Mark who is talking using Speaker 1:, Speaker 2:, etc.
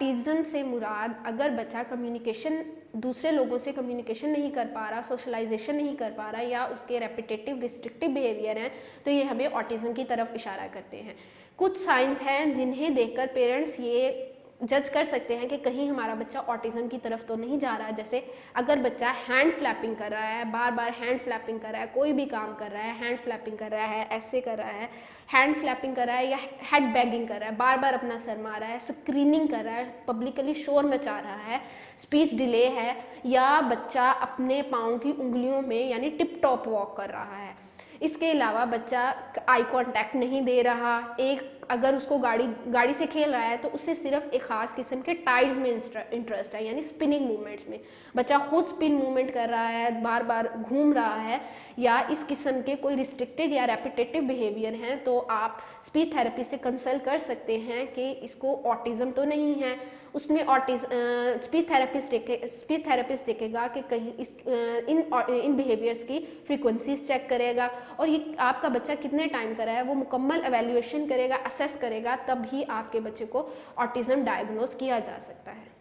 Speaker 1: Autism से मुराद अगर बच्चा कम्युनिकेशन, दूसरे लोगों से कम्युनिकेशन नहीं कर पा रहा, सोशलाइजेशन नहीं कर पा रहा, या उसके रेपिटेटिव रिस्ट्रिक्टिव बिहेवियर हैं, तो ये हमें ऑटिज़म की तरफ इशारा करते हैं। कुछ साइंस हैं जिन्हें देखकर पेरेंट्स ये जज कर सकते हैं कि कहीं हमारा बच्चा ऑटिज़म की तरफ तो नहीं जा रहा। जैसे अगर बच्चा हैंड फ्लैपिंग कर रहा है, बार बार हैंड फ्लैपिंग कर रहा है, कोई भी काम कर रहा है हैंड फ्लैपिंग कर रहा है, ऐसे कर रहा है, हैंड फ्लैपिंग कर रहा है, या हेड बैगिंग कर रहा है, बार बार अपना सर मार रहा है, स्क्रीनिंग कर रहा है, पब्लिकली शोर मचा रहा है, स्पीच डिले है, या बच्चा अपने पाँव की उंगलियों में यानी टिप टॉप वॉक कर रहा है। इसके अलावा बच्चा आई कांटेक्ट नहीं दे रहा, एक अगर उसको गाड़ी से खेल रहा है तो उससे सिर्फ एक ख़ास किस्म के टाइड्स में इंटरेस्ट है, यानी स्पिनिंग मूवमेंट्स में बच्चा खुद स्पिन मूवमेंट कर रहा है, बार बार घूम रहा है, या इस किस्म के कोई रिस्ट्रिक्टेड या रेपिटेटिव बिहेवियर हैं, तो आप स्पीच थेरेपी से कंसल्ट कर सकते हैं कि इसको ऑटिज़म तो नहीं है। उसमें स्पीच थेरेपिस्ट देखेगा कि कहीं इन बिहेवियर्स की फ्रीक्वेंसीज चेक करेगा, और ये आपका बच्चा कितने टाइम कर रहा है वो मुकम्मल एवेल्यूएशन करेगा, असेस करेगा, तब ही आपके बच्चे को ऑटिज़म डायग्नोज किया जा सकता है।